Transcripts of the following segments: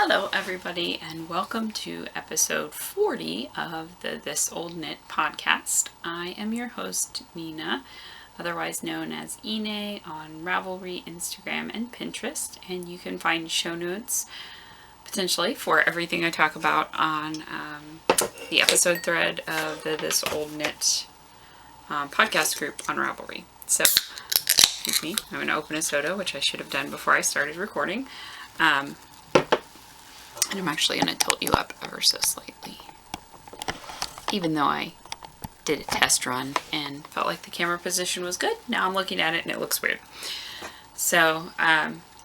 Hello everybody and welcome to episode 40 of the This Old Knit podcast. I am your host Nina, otherwise known as Ine on Ravelry, Instagram, and Pinterest, and you can find show notes potentially for everything I talk about on the episode thread of the This Old Knit podcast group on Ravelry. So, excuse me, I'm going to open a soda, which I should have done before I started recording. And I'm actually going to tilt you up ever so slightly. Even though I did a test run and felt like the camera position was good, now I'm looking at it and it looks weird. So,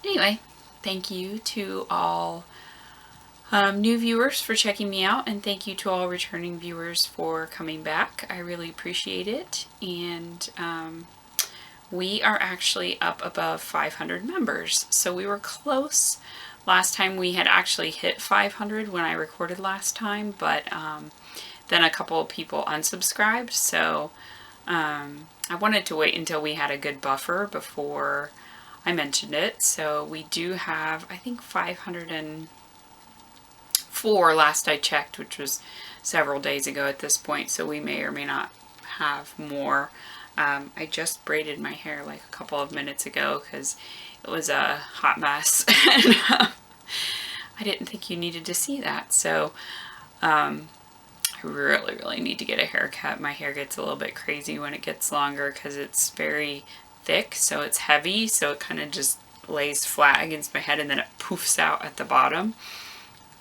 anyway, thank you to all new viewers for checking me out, and thank you to all returning viewers for coming back. I really appreciate it. And we are actually up above 500 members. So we were close. Last time we had actually hit 500 when I recorded last time, but then a couple of people unsubscribed, so I wanted to wait until we had a good buffer before I mentioned it. So we do have, I think, 504 last I checked, which was several days ago at this point, so we may or may not have more. I just braided my hair like a couple of minutes ago because it was a hot mess, and I didn't think you needed to see that. So I really need to get a haircut. My hair gets a little bit crazy when it gets longer because it's very thick, so it's heavy, so it kind of just lays flat against my head and then it poofs out at the bottom.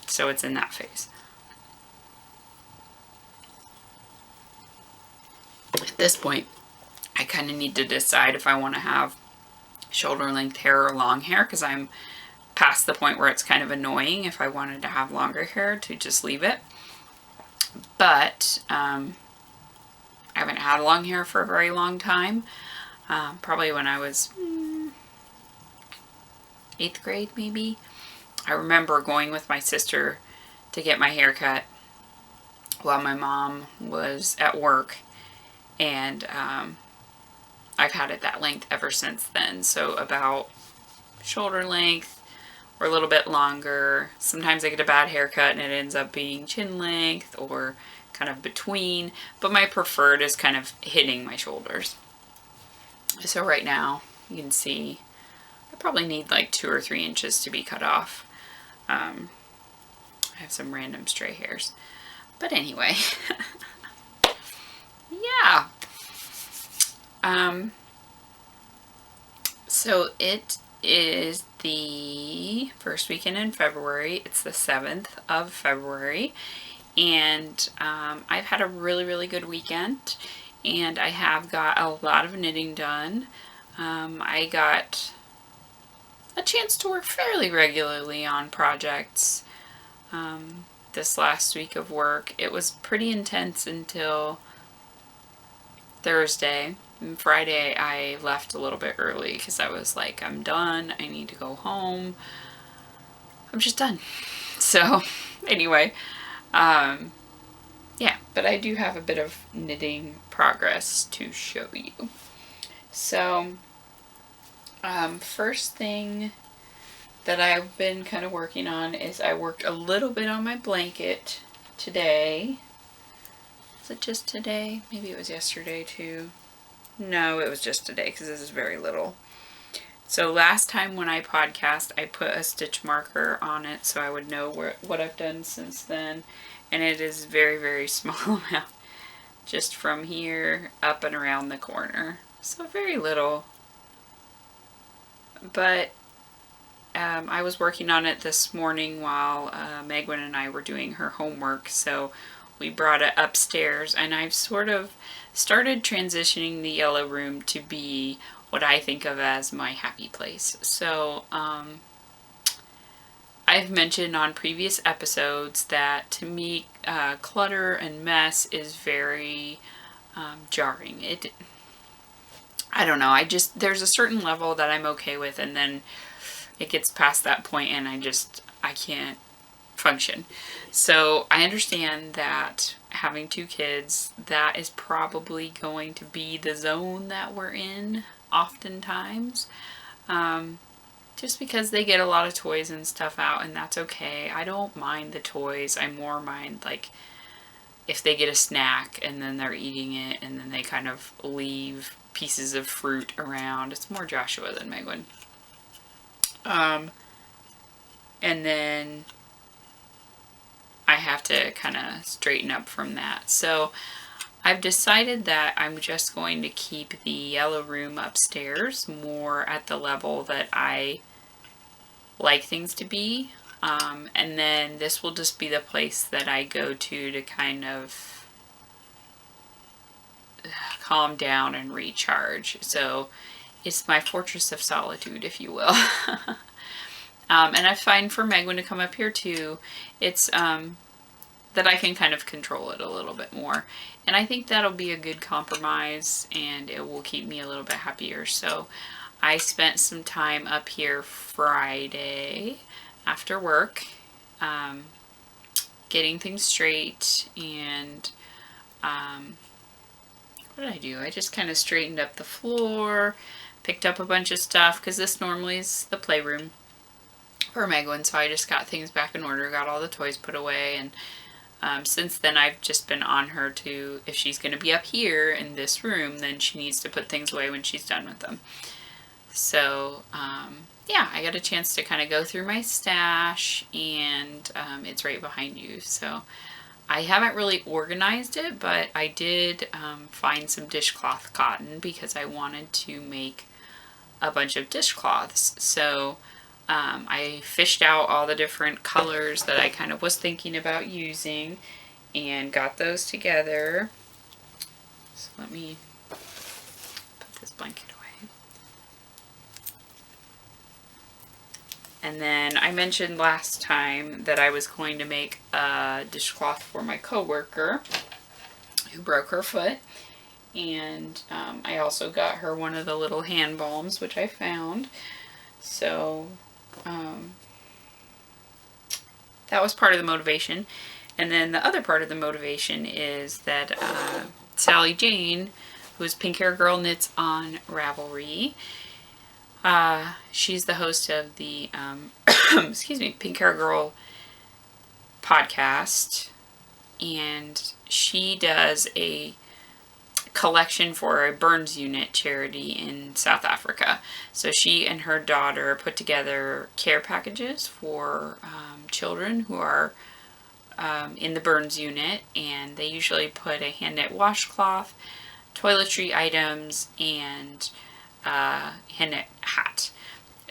So it's in that phase. At this point, I kind of need to decide if I want to have shoulder length hair or long hair, because I'm past the point where it's kind of annoying if I wanted to have longer hair to just leave it. But I haven't had long hair for a very long time. Probably when I was 8th grade maybe. I remember going with my sister to get my hair cut while my mom was at work, and I've had it that length ever since then. So about shoulder length or a little bit longer. Sometimes I get a bad haircut and it ends up being chin length or kind of between, but my preferred is kind of hitting my shoulders. So right now you can see I probably need like 2 or 3 inches to be cut off. I have some random stray hairs, but anyway. Yeah. So it is the first weekend in February. It's the 7th of February, and I've had a really good weekend, and I have got a lot of knitting done. I got a chance to work fairly regularly on projects this last week of work. It was pretty intense until Thursday. And Friday I left a little bit early because I was like, I'm done. I need to go home. I'm just done. So anyway, yeah, but I do have a bit of knitting progress to show you. So first thing that I've been kind of working on is I worked a little bit on my blanket today. Is it just today? Maybe it was yesterday too. No, it was just today because this is very little. So last time when I podcast, I put a stitch marker on it so I would know what I've done since then. And it is very small amount. Just from here up and around the corner. So very little. But I was working on it this morning while Megwin and I were doing her homework. So we brought it upstairs, and I've sort of started transitioning the yellow room to be what I think of as my happy place. So I've mentioned on previous episodes that to me clutter and mess is very jarring. I don't know, there's a certain level that I'm okay with, and then it gets past that point and I can't function. So I understand that having 2 kids, that is probably going to be the zone that we're in oftentimes. just because they get a lot of toys and stuff out, and that's okay. I don't mind the toys. I more mind like if they get a snack and then they're eating it and then they kind of leave pieces of fruit around. It's more Joshua than Megwin. And then I have to kind of straighten up from that. So I've decided that I'm just going to keep the yellow room upstairs more at the level that I like things to be. And then this will just be the place that I go to kind of calm down and recharge. So it's my fortress of solitude, if you will. And I find for Megwin to come up here too, it's that I can kind of control it a little bit more. And I think that'll be a good compromise, and it will keep me a little bit happier. So I spent some time up here Friday after work, getting things straight, and what did I do? I just kind of straightened up the floor, picked up a bunch of stuff, because this normally is the playroom for Megwin, so I just got things back in order, got all the toys put away, and since then I've just been on her to, if she's going to be up here in this room, then she needs to put things away when she's done with them. So, yeah, I got a chance to kind of go through my stash, and it's right behind you. So I haven't really organized it, but I did find some dishcloth cotton because I wanted to make a bunch of dishcloths. So I fished out all the different colors that I kind of was thinking about using and got those together. So let me put this blanket away. And then I mentioned last time that I was going to make a dishcloth for my coworker who broke her foot. And I also got her one of the little hand balms, which I found. So that was part of the motivation. And then the other part of the motivation is that Sally Jane, who is Pink Hair Girl Knits on Ravelry, she's the host of the excuse me, Pink Hair Girl podcast, and she does a collection for a Burns Unit charity in South Africa. So she and her daughter put together care packages for children who are in the Burns Unit, and they usually put a hand knit washcloth, toiletry items, and hand knit hat.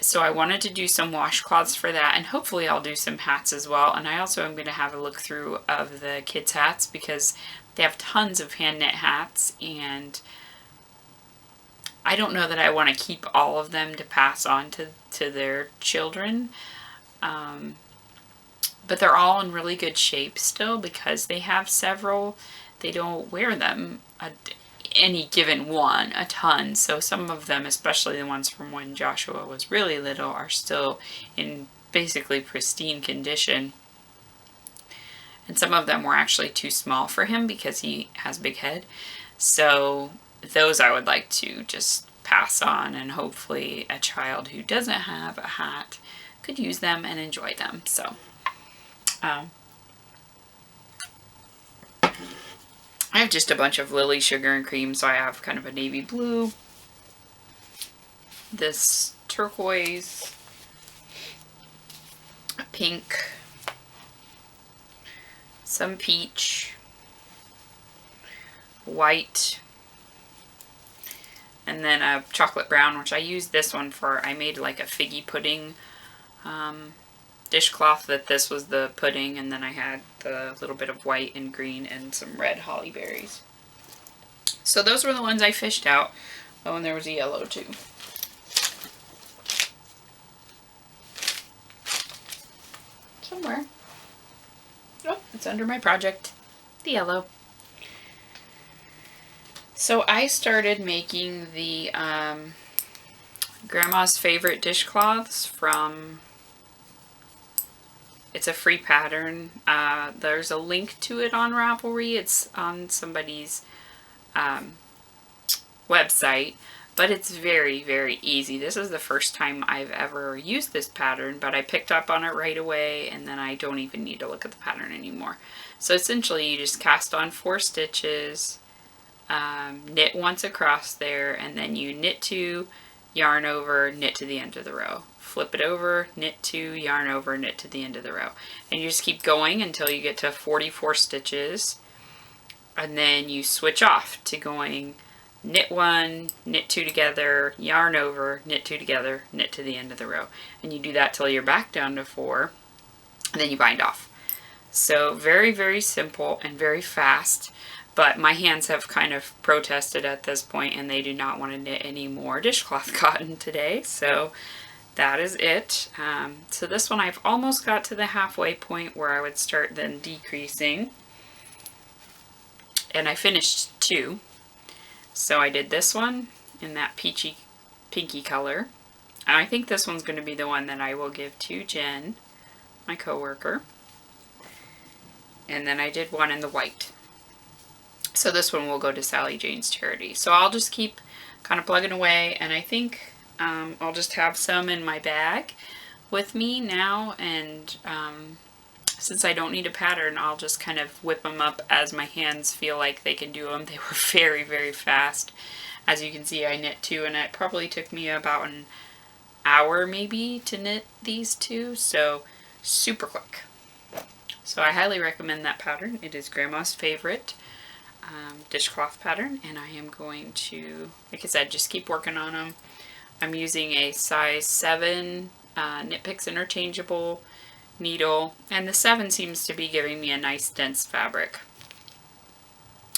So I wanted to do some washcloths for that, and hopefully I'll do some hats as well. And I also am going to have a look through of the kids' hats because they have tons of hand knit hats, and I don't know that I want to keep all of them to pass on to their children. But they're all in really good shape still because they have several. They don't wear them any given one a ton, so some of them, especially the ones from when Joshua was really little, are still in basically pristine condition. And some of them were actually too small for him because he has a big head. So those I would like to just pass on, and hopefully a child who doesn't have a hat could use them and enjoy them. So I have just a bunch of Lily Sugar and Cream, so I have kind of a navy blue, this turquoise, a pink, some peach, white, and then a chocolate brown, which I used this one for, I made like a figgy pudding dishcloth that this was the pudding, and then I had the little bit of white and green and some red holly berries. So those were the ones I fished out. Oh, and there was a yellow too. Somewhere. Oh, it's under my project. The yellow. So I started making the Grandma's Favorite Dishcloths from, it's a free pattern. There's a link to it on Ravelry. It's on somebody's website, but it's very, very easy. This is the first time I've ever used this pattern, but I picked up on it right away, and then I don't even need to look at the pattern anymore. So essentially you just cast on 4 stitches, knit once across there, and then you knit 2, yarn over, knit to the end of the row. Flip it over, knit 2, yarn over, knit to the end of the row. And you just keep going until you get to 44 stitches, and then you switch off to going knit 1, knit 2 together, yarn over, knit 2 together, knit to the end of the row. And you do that till you're back down to 4, and then you bind off. So very, very simple and very fast, but my hands have kind of protested at this point, and they do not want to knit any more dishcloth cotton today, so that is it. So this one I've almost got to the halfway point where I would start then decreasing, and I finished 2. So I did this one in that peachy pinky color, and I think this one's going to be the one that I will give to Jen, my coworker. And then I did one in the white. So this one will go to Sally Jane's charity. So I'll just keep kind of plugging away, and I think I'll just have some in my bag with me now, and since I don't need a pattern, I'll just kind of whip them up as my hands feel like they can do them. They were very, very fast. As you can see, I knit 2, and it probably took me about an hour maybe to knit these 2, so super quick. So I highly recommend that pattern. It is Grandma's favorite dishcloth pattern, and I am going to, like I said, just keep working on them. I'm using a size 7 Knit Picks interchangeable needle, and the 7 seems to be giving me a nice dense fabric,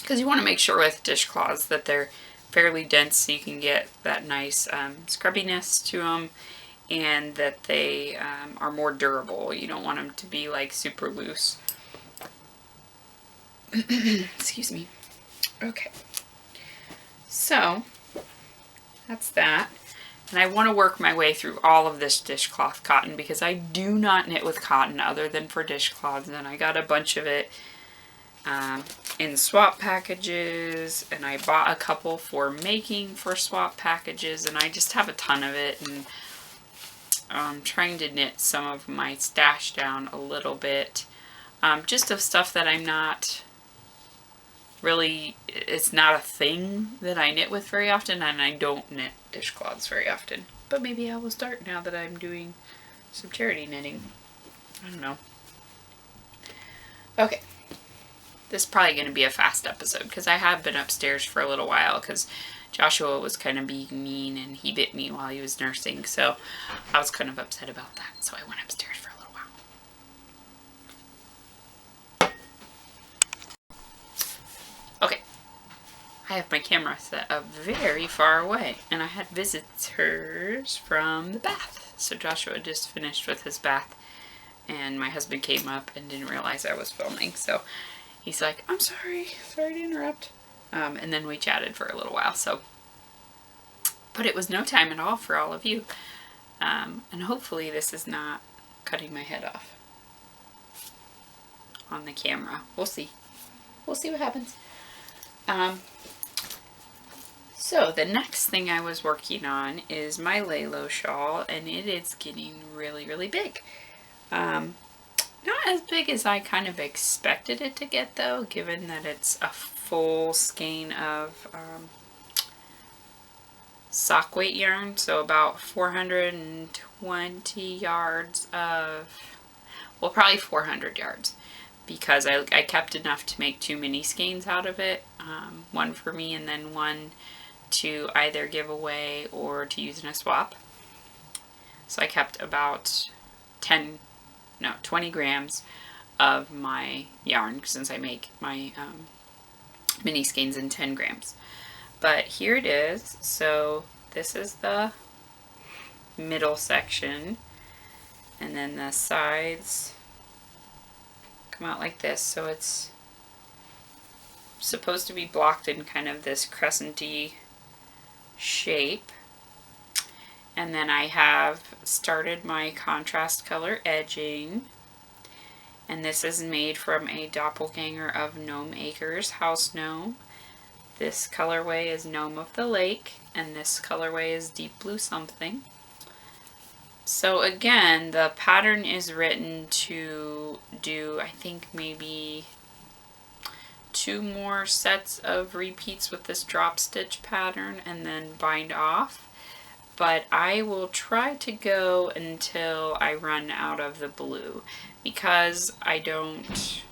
because you want to make sure with dishcloths that they're fairly dense so you can get that nice scrubbiness to them, and that they are more durable. You don't want them to be like super loose. Excuse me. Okay, so that's that. And I want to work my way through all of this dishcloth cotton, because I do not knit with cotton other than for dishcloths, and I got a bunch of it in swap packages, and I bought a couple for making for swap packages, and I just have a ton of it, and I'm trying to knit some of my stash down a little bit, just of stuff that I'm not really, it's not a thing that I knit with very often, and I don't knit dishcloths very often. But maybe I will start now that I'm doing some charity knitting. I don't know. Okay. This is probably going to be a fast episode, because I have been upstairs for a little while, because Joshua was kind of being mean, and he bit me while he was nursing, so I was kind of upset about that, so I went upstairs for a little while. Okay. I have my camera set up very far away, and I had visitors from the bath. So Joshua just finished with his bath, and my husband came up and didn't realize I was filming, so he's like, I'm sorry to interrupt. And then we chatted for a little while, so. But it was no time at all for all of you. And hopefully this is not cutting my head off on the camera. We'll see. We'll see what happens. So the next thing I was working on is my Lalo shawl, and it is getting really, really big. Not as big as I kind of expected it to get, though, given that it's a full skein of sock weight yarn, so about 420 yards of, well, probably 400 yards, because I kept enough to make 2 mini skeins out of it, one for me and then one to either give away or to use in a swap. So I kept about 20 grams of my yarn, since I make my mini skeins in 10 grams. But here it is. So this is the middle section, and then the sides come out like this. So it's supposed to be blocked in kind of this crescent-y shape. And then I have started my contrast color edging, and this is made from a doppelganger of Gnome Acres House Gnome. This colorway is Gnome of the Lake, and this colorway is Deep Blue Something. So again, the pattern is written to do, I think, maybe 2 more sets of repeats with this drop stitch pattern and then bind off. But I will try to go until I run out of the blue, because I don't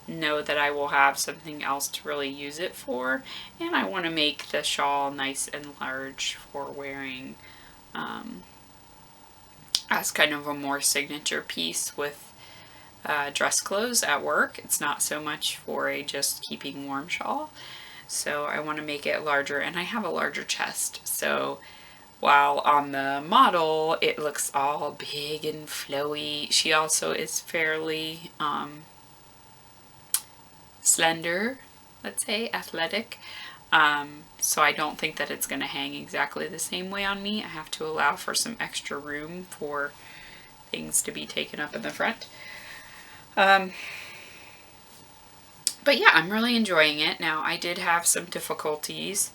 know that I will have something else to really use it for, and I want to make the shawl nice and large for wearing as kind of a more signature piece with dress clothes at work. It's not so much for a just keeping warm shawl, so I want to make it larger, and I have a larger chest, so while on the model it looks all big and flowy, she also is fairly slender, let's say, athletic. So I don't think that it's going to hang exactly the same way on me. I have to allow for some extra room for things to be taken up in the front. But yeah, I'm really enjoying it. Now, I did have some difficulties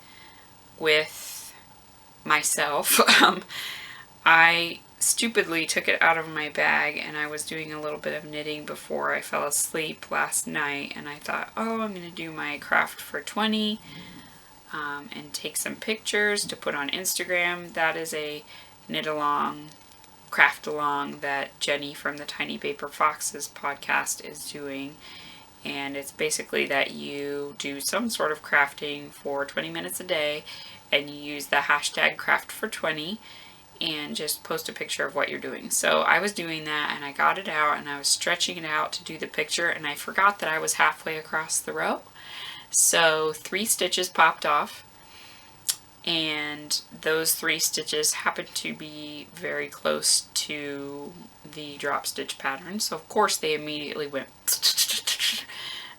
with myself. I stupidly took it out of my bag, and I was doing a little bit of knitting before I fell asleep last night, and I thought, oh, I'm going to do my craft for 20 and take some pictures to put on Instagram. That is a knit along, craft along that Jenny from the Tiny Paper Foxes podcast is doing, and it's basically that you do some sort of crafting for 20 minutes a day, and you use the hashtag craft for 20 and just post a picture of what you're doing. So I was doing that, and I got it out, and I was stretching it out to do the picture, and I forgot that I was halfway across the row. So 3 stitches popped off, and those 3 stitches happened to be very close to the drop stitch pattern. So of course they immediately went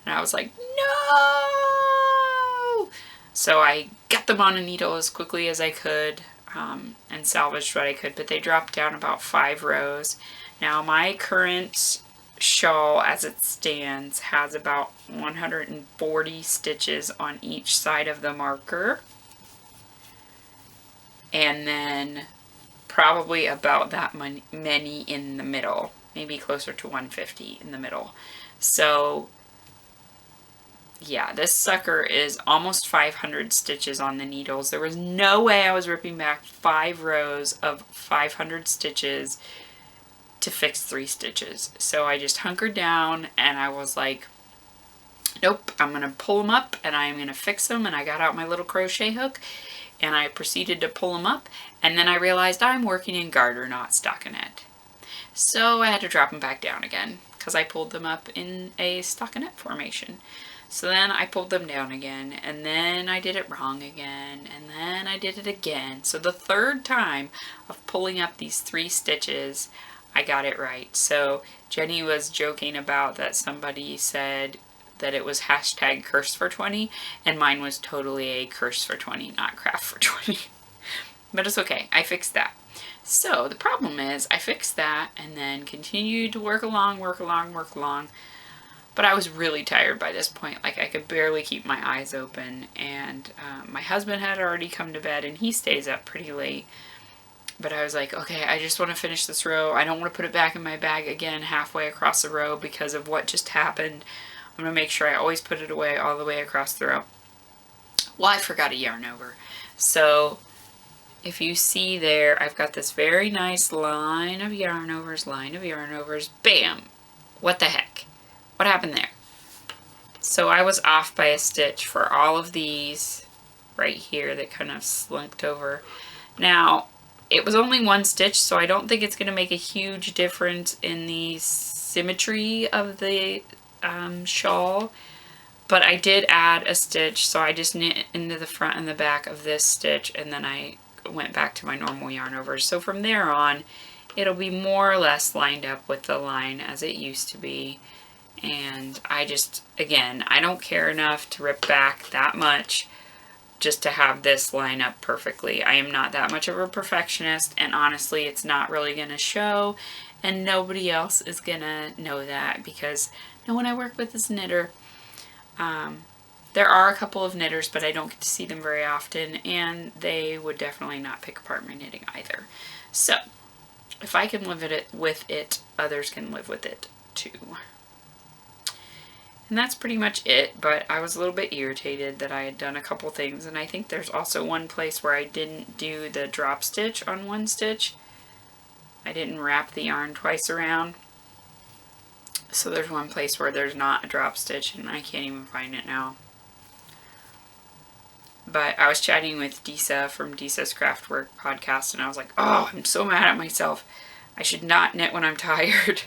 and I was like, no! So I got them on a needle as quickly as I could, and salvaged what I could, but they dropped down about 5 rows. Now my current shawl as it stands has about 140 stitches on each side of the marker, and then probably about that many in the middle, maybe closer to 150 in the middle. So yeah, this sucker is almost 500 stitches on the needles. There was no way I was ripping back 5 rows of 500 stitches to fix 3 stitches. So I just hunkered down, and I was like, nope, I'm going to pull them up, and I'm going to fix them. And I got out my little crochet hook, and I proceeded to pull them up, and then I realized I'm working in garter, not stockinette. So I had to drop them back down again, because I pulled them up in a stockinette formation. So then I pulled them down again, and then I did it wrong again, and then I did it again. So the 3rd time of pulling up these 3 stitches, I got it right. So Jenny was joking about that somebody said that it was hashtag curse for 20, and mine was totally a curse for 20, not craft for 20. But it's okay, I fixed that. So the problem is I fixed that and then continued to work along. But I was really tired by this point. Like, I could barely keep my eyes open, and my husband had already come to bed, and he stays up pretty late. But I was like, okay, I just want to finish this row. I don't want to put it back in my bag again halfway across the row because of what just happened. I'm going to make sure I always put it away all the way across the row. Well, I forgot a yarn over. So if you see there, I've got this very nice line of yarn overs, bam! What the heck? What happened there? So I was off by a stitch for all of these right here that kind of slunked over. Now, it was only 1 stitch, so I don't think it's going to make a huge difference in the symmetry of the shawl, but I did add a stitch, so I just knit into the front and the back of this stitch, and then I went back to my normal yarn overs. So from there on, it'll be more or less lined up with the line as it used to be. And I just, again, I don't care enough to rip back that much just to have this line up perfectly. I am not that much of a perfectionist, and honestly, it's not really going to show, and nobody else is going to know that, because no one I work with is a knitter. There are a couple of knitters, but I don't get to see them very often, and they would definitely not pick apart my knitting either. So, if I can live with it, others can live with it too. And that's pretty much it, but I was a little bit irritated that I had done a couple things, and I think there's also one place where I didn't do the drop stitch on one stitch. I didn't wrap the yarn twice around. So there's one place where there's not a drop stitch, and I can't even find it now. But I was chatting with Disa from Disa's Craftwork podcast, and I was like, oh, I'm so mad at myself. I should not knit when I'm tired.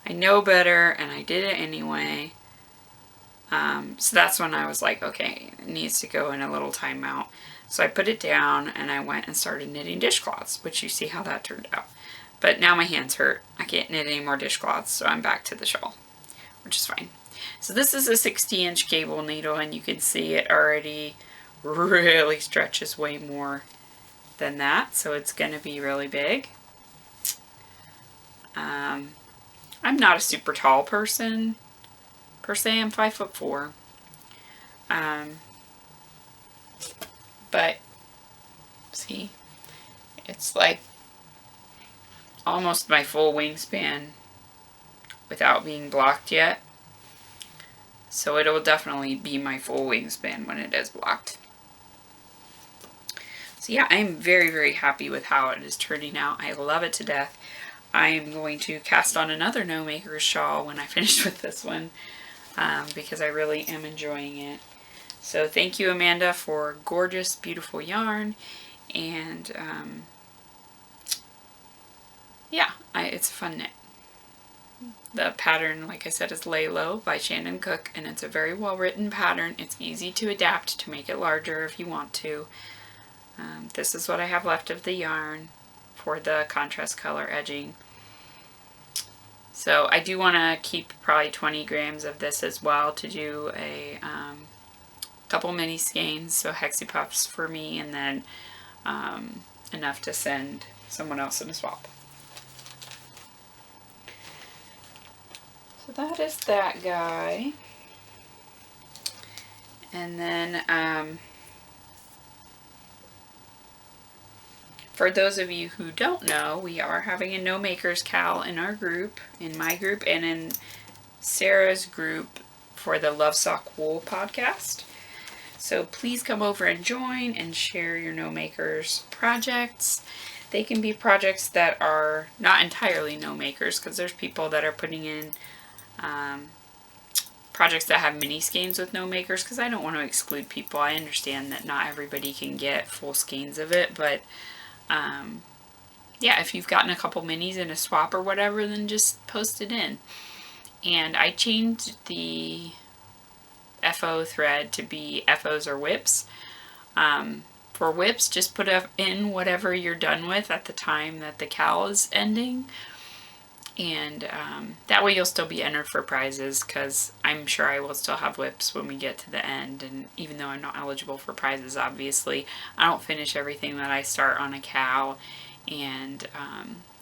I know better, and I did it anyway. So that's when I was like, okay, it needs to go in a little timeout. So I put it down, and I went and started knitting dishcloths, which you see how that turned out. But now my hands hurt. I can't knit any more dishcloths, so I'm back to the shawl, which is fine. So this is a 60-inch cable needle, and you can see it already really stretches way more than that, so it's going to be really big. I'm not a super tall person per se. I'm 5'4". But see, it's like almost my full wingspan without being blocked yet. So it'll definitely be my full wingspan when it is blocked. So yeah, I'm very, very happy with how it is turning out. I love it to death. I am going to cast on another No Maker's shawl when I finish with this one, because I really am enjoying it. So thank you, Amanda, for gorgeous, beautiful yarn. And yeah, it's a fun knit. The pattern, like I said, is Lay Low by Shannon Cook, and it's a very well written pattern. It's easy to adapt to make it larger if you want to. This is what I have left of the yarn for the contrast color edging. So I do want to keep probably 20 grams of this as well to do a couple mini skeins, so hexie puffs for me, and then enough to send someone else in a swap. So that is that guy. And then for those of you who don't know, we are having a No Makers Cal in our group, in my group, and in Sarah's group for the Love Sock Wool podcast. So please come over and join and share your No Makers projects. They can be projects that are not entirely No Makers, because there's people that are putting in projects that have mini skeins with No Makers, because I don't want to exclude people. I understand that not everybody can get full skeins of it, but yeah, if you've gotten a couple minis in a swap or whatever, then just post it in. And I changed the FO thread to be FOs or whips. For whips, just put in whatever you're done with at the time that the cal is ending. And that way you'll still be entered for prizes, because I'm sure I will still have whips when we get to the end. And even though I'm not eligible for prizes, obviously, I don't finish everything that I start on a cal, and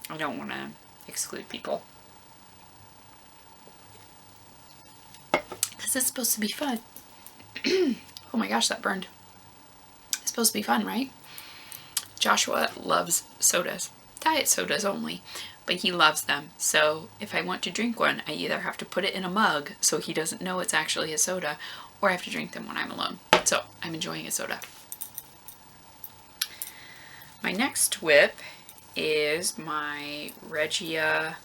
I don't want to exclude people. Because it's supposed to be fun. Oh my gosh, that burned. It's supposed to be fun, right? Joshua loves sodas. Diet sodas only. But he loves them. So if I want to drink one, I either have to put it in a mug so he doesn't know it's actually a soda, or I have to drink them when I'm alone. So I'm enjoying a soda. My next whip is my Regia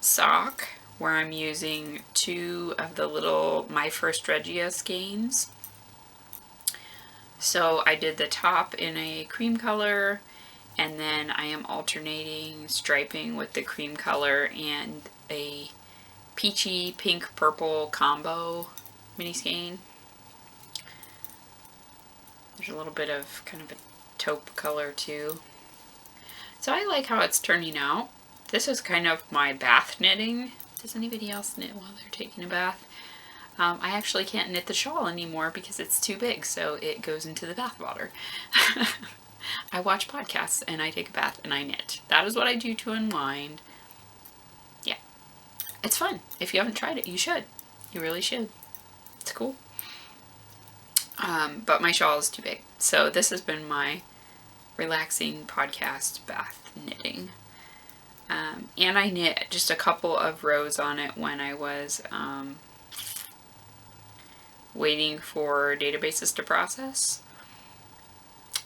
sock, where I'm using 2 of the little My First Regia skeins. So I did the top in a cream color, and then I am alternating striping with the cream color and a peachy pink purple combo mini skein. There's a little bit of kind of a taupe color too. So I like how it's turning out. This is kind of my bath knitting. Does anybody else knit while they're taking a bath? I actually can't knit the shawl anymore because it's too big, so it goes into the bath water. I watch podcasts and I take a bath and I knit. That is what I do to unwind. Yeah. It's fun. If you haven't tried it, you should. You really should. It's cool. But my shawl is too big. So this has been my relaxing podcast bath knitting. And I knit just a couple of rows on it when I was waiting for databases to process.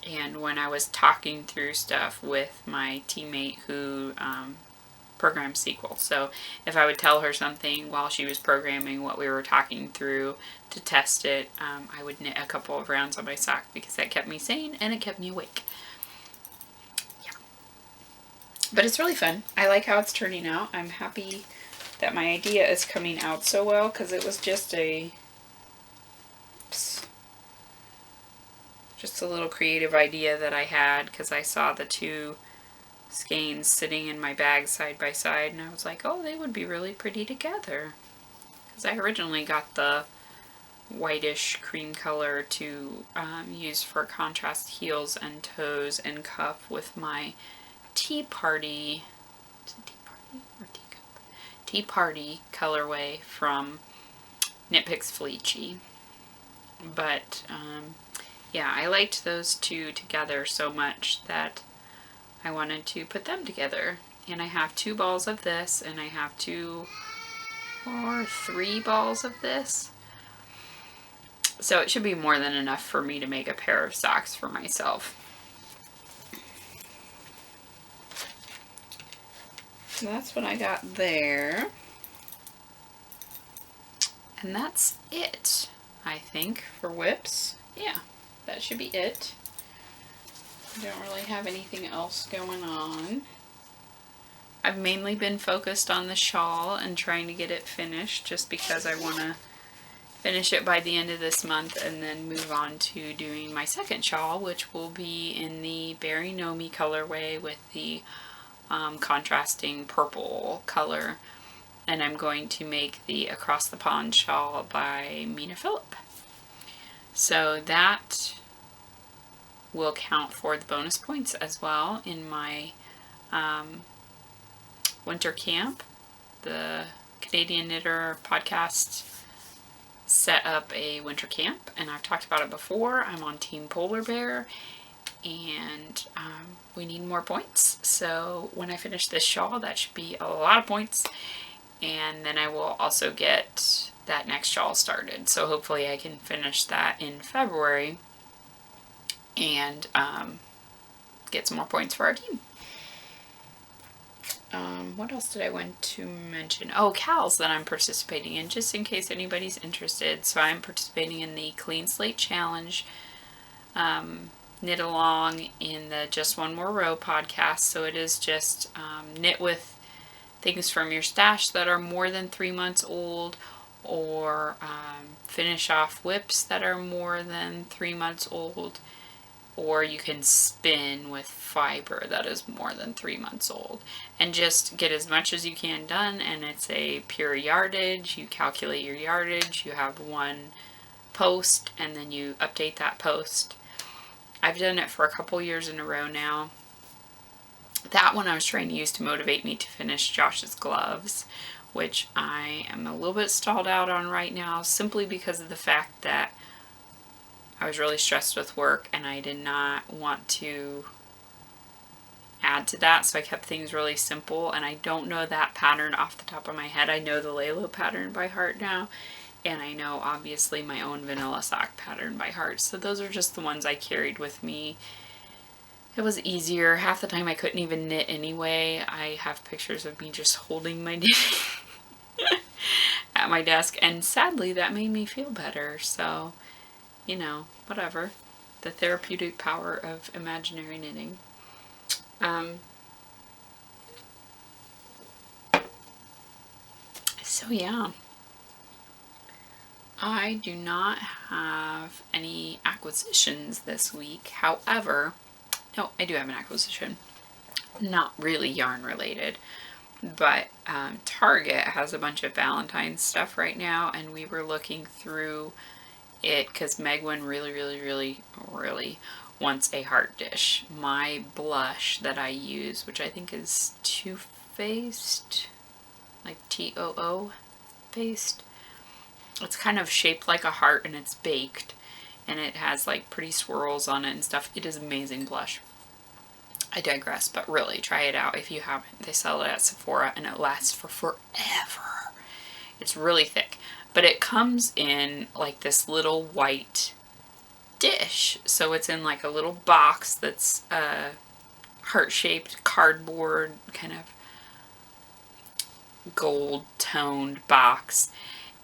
And when I was talking through stuff with my teammate who programs SQL. So if I would tell her something while she was programming what we were talking through to test it, I would knit a couple of rounds on my sock because that kept me sane and it kept me awake. Yeah. But it's really fun. I like how it's turning out. I'm happy that my idea is coming out so well because it was just a little creative idea that I had because I saw the two skeins sitting in my bag side by side and I was like, oh, they would be really pretty together. Because I originally got the whitish cream color to use for contrast heels and toes and cuff with my Tea Party, is it Tea Party or Teacup? Tea Party colorway from Knit Picks Fleechy. But yeah, I liked those two together so much that I wanted to put them together. And I have 2 balls of this, and I have 2 or 3 balls of this. So it should be more than enough for me to make a pair of socks for myself. So that's what I got there. And that's it, I think, for whips. Yeah, that should be it. I don't really have anything else going on. I've mainly been focused on the shawl and trying to get it finished just because I want to finish it by the end of this month and then move on to doing my second shawl, which will be in the Berry Know Me colorway with the contrasting purple color. And I'm going to make the Across the Pond shawl by Mina Phillip. So that will count for the bonus points as well in my winter camp. The Canadian Knitter podcast set up a winter camp, and I've talked about it before. I'm on Team Polar Bear, and we need more points. So when I finish this shawl, that should be a lot of points, and then I will also get that next shawl started. So hopefully I can finish that in February and get some more points for our team. What else did I want to mention? Oh, CALs that I'm participating in, just in case anybody's interested. So I'm participating in the Clean Slate Challenge knit along in the Just One More Row podcast. So it is just knit with things from your stash that are more than 3 months old, or finish off whips that are more than 3 months old, or you can spin with fiber that is more than 3 months old, and just get as much as you can done. And it's a pure yardage. You calculate your yardage, you have 1 post, and then you update that post. I've done it for a couple years in a row now. That one I was trying to use to motivate me to finish Josh's gloves, which I am a little bit stalled out on right now, simply because of the fact that I was really stressed with work and I did not want to add to that, so I kept things really simple, and I don't know that pattern off the top of my head. I know the Lalo pattern by heart now, and I know obviously my own vanilla sock pattern by heart, so those are just the ones I carried with me. It was easier. Half the time I couldn't even knit anyway. I have pictures of me just holding my knitting at my desk, and sadly that made me feel better. So, you know, whatever. The therapeutic power of imaginary knitting. So yeah, I do not have any acquisitions this week. However, no, I do have an acquisition. Not really yarn related, but Target has a bunch of Valentine's stuff right now, and we were looking through it because Megwin really wants a heart dish. My blush that I use, which I think is Too Faced, like Too Faced, It's kind of shaped like a heart and it's baked. And it has like pretty swirls on it and stuff. It is amazing blush. I digress, but really try it out if you haven't. They sell it at Sephora and it lasts for forever. It's really thick. But it comes in like this little white dish. So it's in like a little box that's heart-shaped cardboard, kind of gold toned box.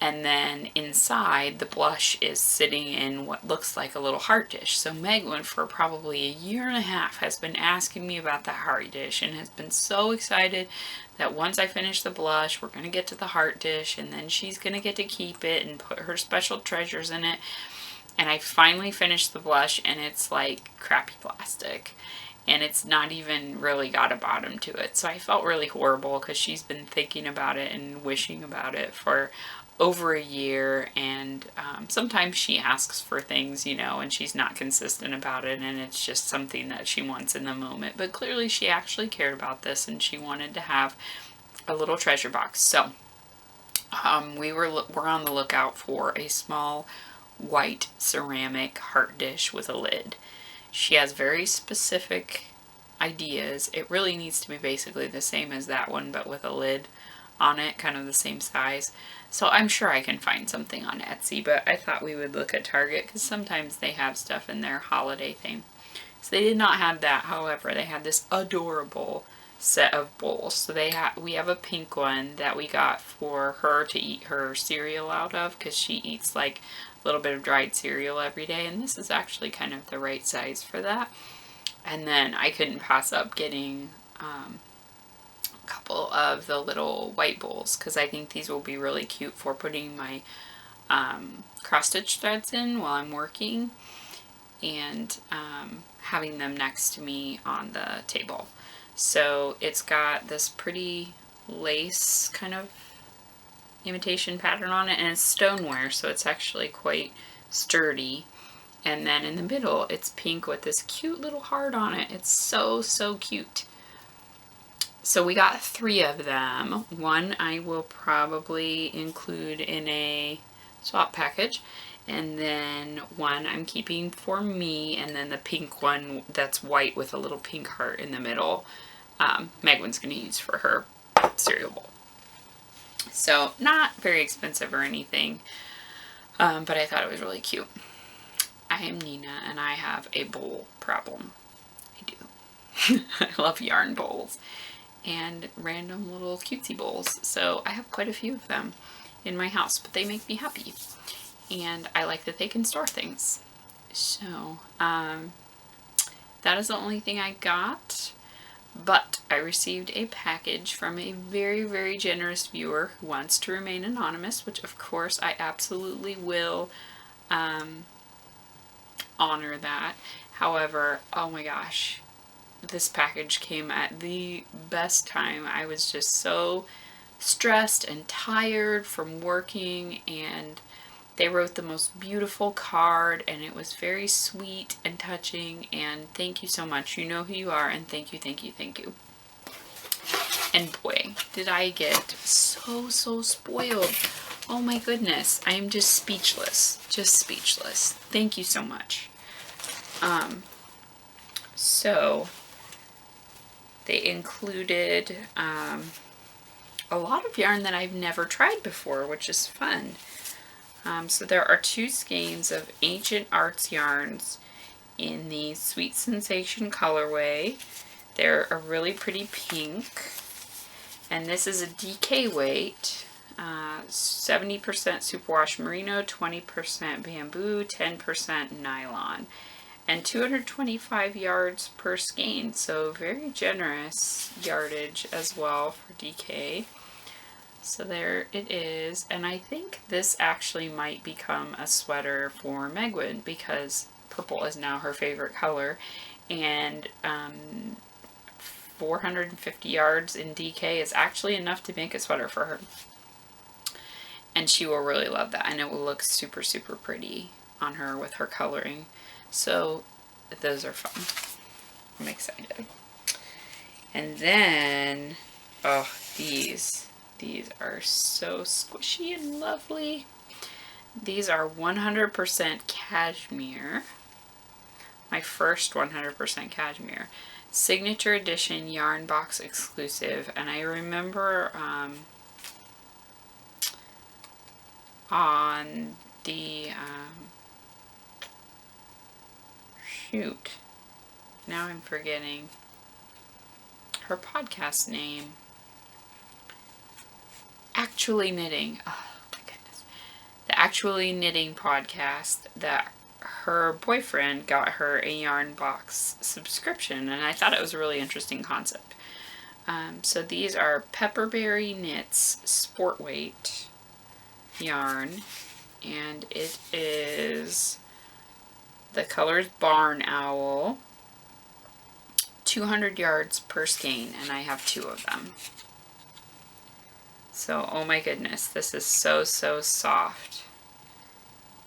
And then inside, the blush is sitting in what looks like a little heart dish. So Megwin, for probably a year and a half, has been asking me about that heart dish and has been so excited that once I finish the blush, we're going to get to the heart dish, and then she's going to get to keep it and put her special treasures in it. And I finally finished the blush, and it's like crappy plastic. And it's not even really got a bottom to it. So I felt really horrible because she's been thinking about it and wishing about it for over a year, and sometimes she asks for things, you know, and she's not consistent about it, and it's just something that she wants in the moment. But clearly she actually cared about this, and she wanted to have a little treasure box. So we're on the lookout for a small white ceramic heart dish with a lid. She has very specific ideas. It really needs to be basically the same as that one, but with a lid on it, kind of the same size. So I'm sure I can find something on Etsy, but I thought we would look at Target because sometimes they have stuff in their holiday thing. So they did not have that. However, they had this adorable set of bowls. So we have a pink one that we got for her to eat her cereal out of, because she eats like a little bit of dried cereal every day, and this is actually kind of the right size for that. And then I couldn't pass up getting a couple of the little white bowls, because I think these will be really cute for putting my cross stitch threads in while I'm working, and having them next to me on the table. So it's got this pretty lace kind of imitation pattern on it, and it's stoneware, so it's actually quite sturdy. And then in the middle, it's pink with this cute little heart on it. It's so, so cute. So we got 3 of them. One I will probably include in a swap package, and then one I'm keeping for me, and then the pink one that's white with a little pink heart in the middle, Megwin's going to use for her cereal bowl. So not very expensive or anything, but I thought it was really cute. I am Nina, and I have a bowl problem. I do. I love yarn bowls and random little cutesy bowls. So I have quite a few of them in my house, but they make me happy. And I like that they can store things. So that is the only thing I got. But I received a package from a very, very generous viewer who wants to remain anonymous, which of course I absolutely will honor that. However, oh my gosh, this package came at the best time. I was just so stressed and tired from working, and they wrote the most beautiful card, and it was very sweet and touching, and thank you so much. You know who you are, and thank you, thank you, thank you. And boy, did I get so, so spoiled. Oh my goodness, I am just speechless. Just speechless. Thank you so much. So they included a lot of yarn that I've never tried before, which is fun. So there are 2 skeins of Ancient Arts yarns in the Sweet Sensation colorway. They're a really pretty pink, and this is a DK weight, 70% superwash merino, 20% bamboo, 10% nylon, and 225 yards per skein, so very generous yardage as well for DK. So there it is, and I think this actually might become a sweater for Megwin because purple is now her favorite color, and 450 yards in DK is actually enough to make a sweater for her. And she will really love that, and it will look super, super pretty on her with her coloring. So those are fun. I'm excited. And then, oh, these are so squishy and lovely. These are 100% cashmere. My first 100% cashmere. Signature edition yarn box exclusive. And I remember on the, shoot, now I'm forgetting her podcast name. Actually Knitting. Oh my goodness. The Actually Knitting podcast, that her boyfriend got her a yarn box subscription, and I thought it was a really interesting concept. So these are Pepperberry Knits Sport Weight yarn, and it is, the color's Barn Owl, 200 yards per skein, and I have 2 of them. So, oh my goodness, this is so soft.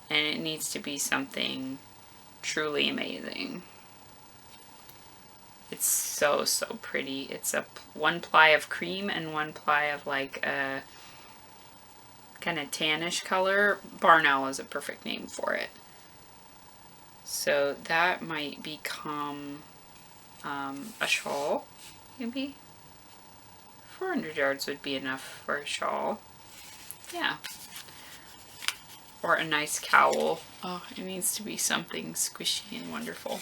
And it needs to be something truly amazing. It's so pretty. It's a 1 ply of cream and 1 ply of like a kind of tannish color. Barn Owl is a perfect name for it. So that might become a shawl, maybe. 400 yards would be enough for a shawl. Yeah. Or a nice cowl. Oh, it needs to be something squishy and wonderful.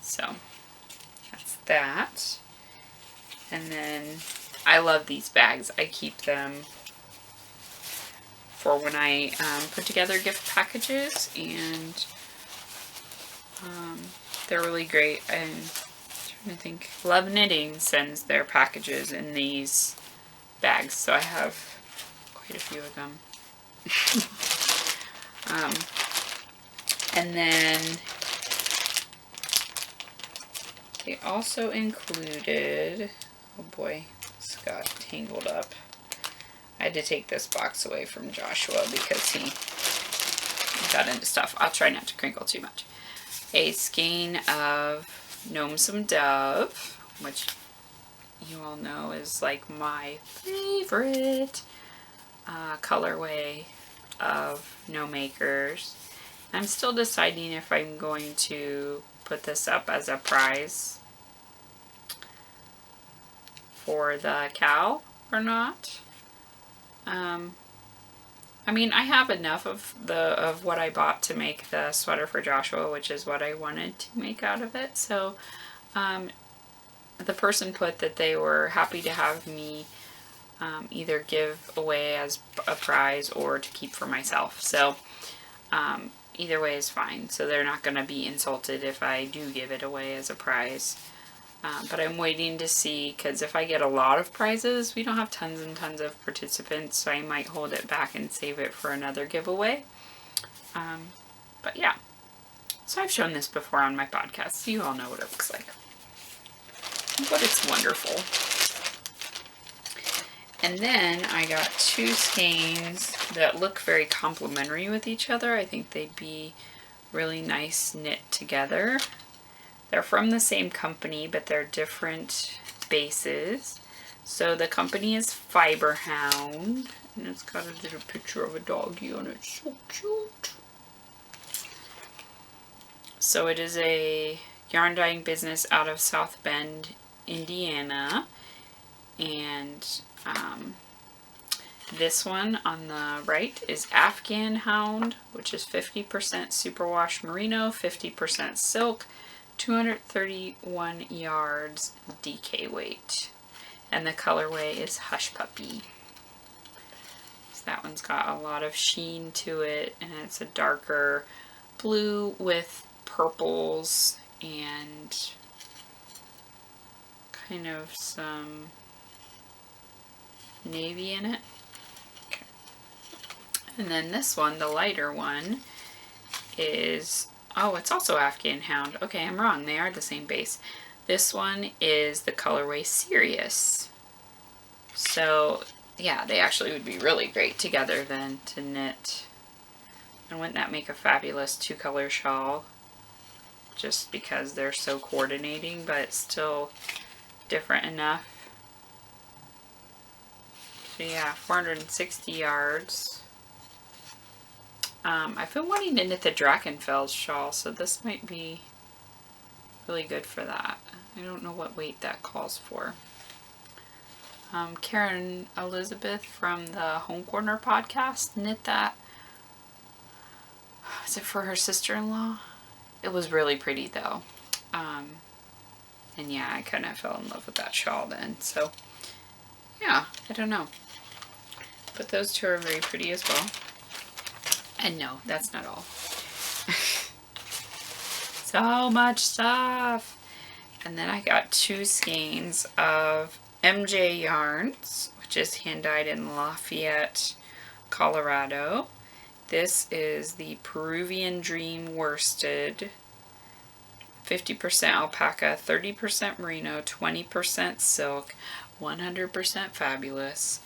So that's that. And then I love these bags. I keep them for when I put together gift packages, and they're really great. I'm trying to think. Love Knitting sends their packages in these bags, so I have quite a few of them. And then they also included, oh boy, this got tangled up. I had to take this box away from Joshua because he got into stuff. I'll try not to crinkle too much. A skein of Gnome Some Dove, which you all know is like my favorite colorway of No Makers. I'm still deciding if I'm going to put this up as a prize for the cow or not. I mean, I have enough of what I bought to make the sweater for Joshua, which is what I wanted to make out of it. So the person put that they were happy to have me either give away as a prize or to keep for myself. So either way is fine. So they're not going to be insulted if I do give it away as a prize. But I'm waiting to see, because if I get a lot of prizes, we don't have tons and tons of participants, so I might hold it back and save it for another giveaway. But yeah, so I've shown this before on my podcast, so you all know what it looks like. But it's wonderful. And then I got 2 skeins that look very complementary with each other. I think they'd be really nice knit together. They're from the same company, but they're different bases. So the company is Fiber Hound, and it's got a little picture of a doggy on it. So cute. So it is a yarn dyeing business out of South Bend, Indiana. And this one on the right is Afghan Hound, which is 50% superwash merino, 50% silk, 231 yards DK weight. And the colorway is Hush Puppy. So that one's got a lot of sheen to it, and it's a darker blue with purples and kind of some navy in it. Okay. And then this one, the lighter one, is, oh, it's also Afghan Hound. Okay, I'm wrong. They are the same base. This one is the colorway Sirius. So, yeah, they actually would be really great together then to knit. And wouldn't that make a fabulous 2-color shawl? Just because they're so coordinating, but still different enough. So yeah, 460 yards. I've been wanting to knit the Drachenfels shawl, so this might be really good for that. I don't know what weight that calls for. Karen Elizabeth from the Home Corner podcast knit that. Was it for her sister-in-law? It was really pretty though. And yeah, I kind of fell in love with that shawl then. So yeah, I don't know. But those two are very pretty as well. And no, that's not all. So much stuff. And then I got 2 skeins of MJ yarns, which is hand dyed in Lafayette, Colorado. This is the Peruvian Dream worsted, 50% alpaca, 30% merino, 20% silk, 100% fabulous,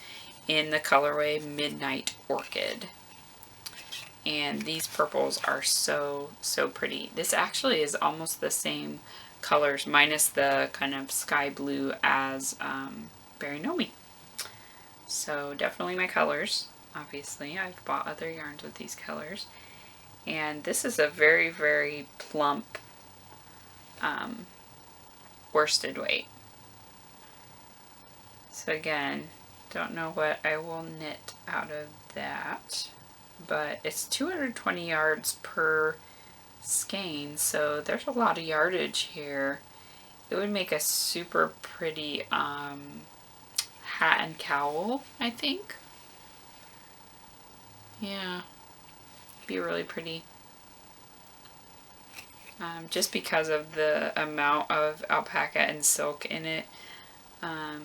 in the colorway Midnight Orchid. And these purples are so pretty. This actually is almost the same colors, minus the kind of sky blue as Berry Nomi. So definitely my colors. Obviously, I've bought other yarns with these colors. And this is a very, very plump worsted weight. So again, don't know what I will knit out of that, but it's 220 yards per skein, so there's a lot of yardage here. It would make a super pretty hat and cowl, I think. Yeah, be really pretty. Just because of the amount of alpaca and silk in it. I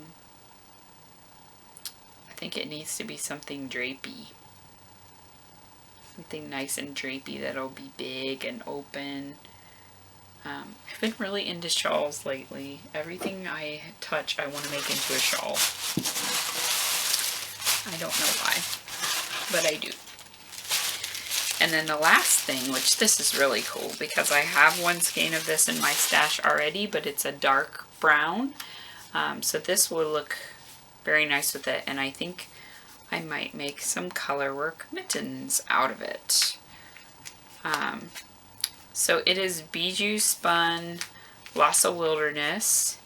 think it needs to be something drapey. Something nice and drapey that'll be big and open. I've been really into shawls lately. Everything I touch I want to make into a shawl. I don't know why, but I do. And then the last thing, which this is really cool because I have 1 skein of this in my stash already, but it's a dark brown. So this will look very nice with it, and I think I might make some colorwork mittens out of it. So it is Bijou Spun Lhasa Wilderness,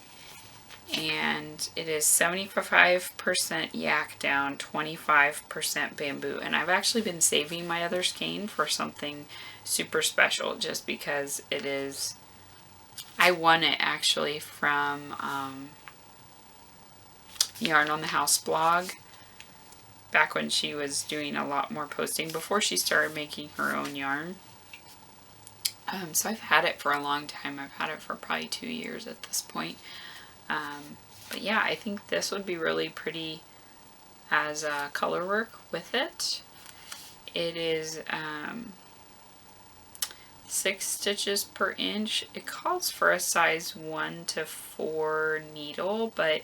and it is 75% yak down, 25% bamboo. And I've actually been saving my other skein for something super special, just because it is, I won it actually from Yarn on the House blog, back when she was doing a lot more posting, before she started making her own yarn. So I've had it for a long time. I've had it for probably 2 years at this point. But yeah, I think this would be really pretty as color work with it. It is 6 stitches per inch. It calls for a size 1 to 4 needle, but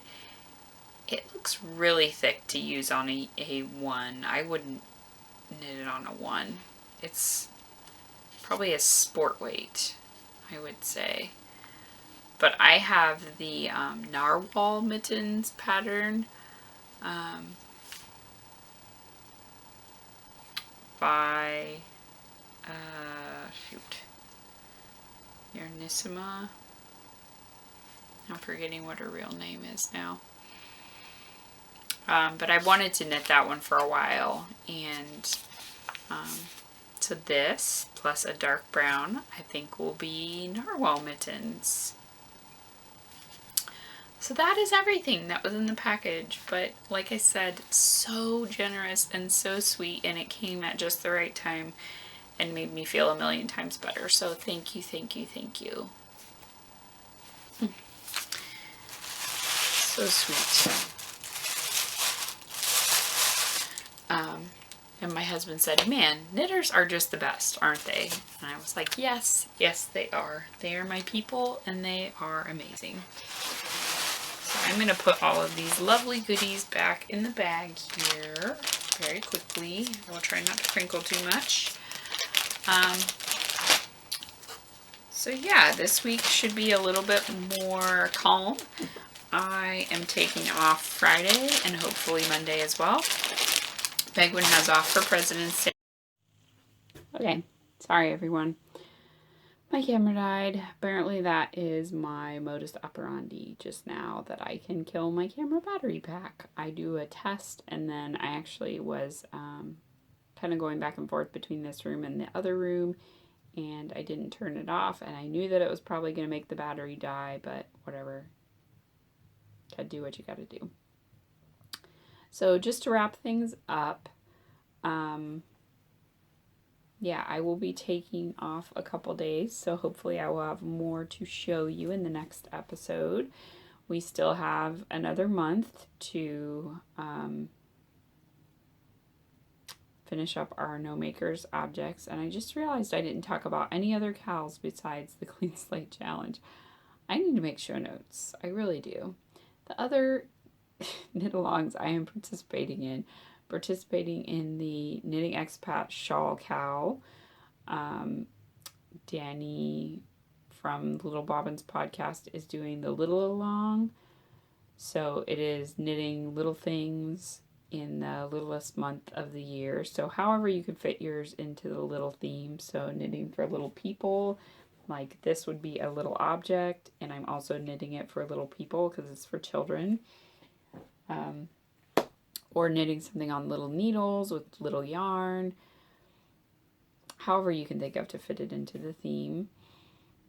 it looks really thick to use on a 1. I wouldn't knit it on a 1. It's probably a sport weight, I would say. But I have the narwhal mittens pattern by Yarnissima. I'm forgetting what her real name is now. But I wanted to knit that one for a while, and so this plus a dark brown I think will be narwhal mittens. So that is everything that was in the package, but like I said, so generous and so sweet, and it came at just the right time and made me feel a million times better. So thank you, thank you, thank you. So sweet. And my husband said, man, knitters are just the best, aren't they? And I was like, yes, yes they are. They are my people and they are amazing. So I'm going to put all of these lovely goodies back in the bag here very quickly. I will try not to crinkle too much. So yeah, this week should be a little bit more calm. I am taking off Friday and hopefully Monday as well. Penguin has off for President's Day. Okay, sorry everyone. My camera died. Apparently that is my modus operandi just now, that I can kill my camera battery pack. I do a test, and then I actually was kind of going back and forth between this room and the other room, and I didn't turn it off, and I knew that it was probably going to make the battery die, but whatever. Gotta do what you gotta do. So just to wrap things up, yeah, I will be taking off a couple days, so hopefully I will have more to show you in the next episode. We still have another month to finish up our No Makers objects, and I just realized I didn't talk about any other cows besides the Clean Slate Challenge. I need to make show notes. I really do. The other knit-alongs I am participating in the Knitting Expat Shawl Cow. Danny from Little Bobbins podcast is doing the Little Along. So it is knitting little things in the littlest month of the year. So however you can fit yours into the little theme. So knitting for little people, like this would be a little object, and I'm also knitting it for little people because it's for children. Or knitting something on little needles with little yarn. However you can think of to fit it into the theme.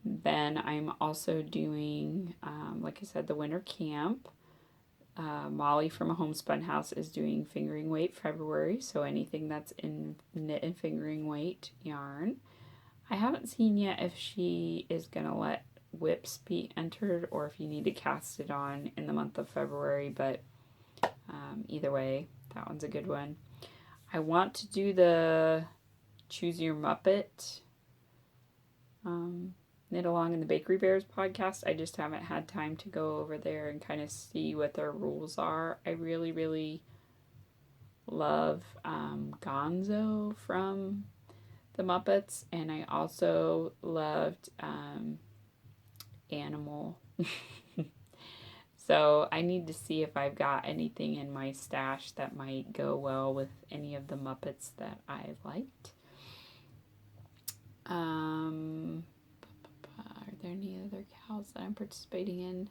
Then I'm also doing, like I said, the winter camp. Molly from A Homespun House is doing fingering weight February, so anything that's in knit and fingering weight yarn. I haven't seen yet if she is going to let whips be entered or if you need to cast it on in the month of February, but either way, that one's a good one. I want to do the Choose Your Muppet Knit Along in the Bakery Bears podcast. I just haven't had time to go over there and kind of see what their rules are. I really, really love Gonzo from the Muppets, and I also loved Animal. So I need to see if I've got anything in my stash that might go well with any of the Muppets that I liked. Are there any other cows that I'm participating in?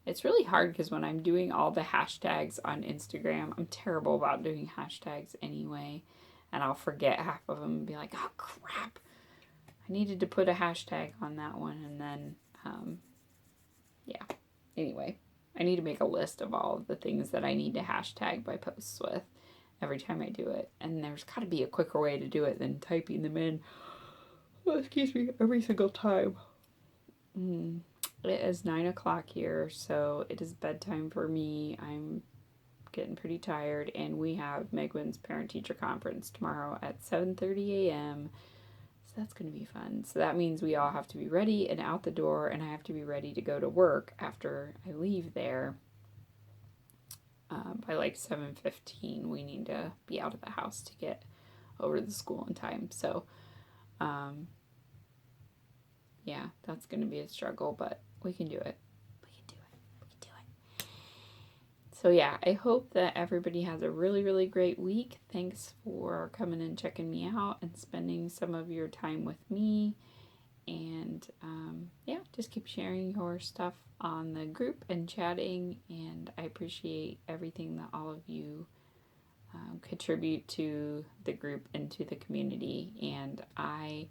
It's really hard because when I'm doing all the hashtags on Instagram, I'm terrible about doing hashtags anyway, and I'll forget half of them and be like, oh crap, I needed to put a hashtag on that one, and then, yeah. Anyway, I need to make a list of all of the things that I need to hashtag my posts with every time I do it. And there's got to be a quicker way to do it than typing them in, every single time. It is 9 o'clock here, so it is bedtime for me. I'm getting pretty tired, and we have Megwin's parent-teacher conference tomorrow at 7:30 a.m., so that's going to be fun. So that means we all have to be ready and out the door, and I have to be ready to go to work after I leave there. By like 7:15, we need to be out of the house to get over to the school in time. So, yeah, that's going to be a struggle, but we can do it. So yeah, I hope that everybody has a really, really great week. Thanks for coming and checking me out and spending some of your time with me. And yeah, just keep sharing your stuff on the group and chatting. And I appreciate everything that all of you contribute to the group and to the community. And I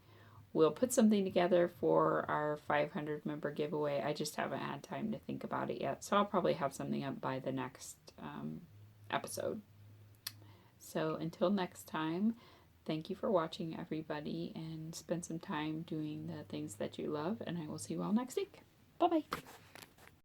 will put something together for our 500 member giveaway. I just haven't had time to think about it yet. So I'll probably have something up by the next episode. So until next time, thank you for watching, everybody, and spend some time doing the things that you love. And I will see you all next week. Bye-bye.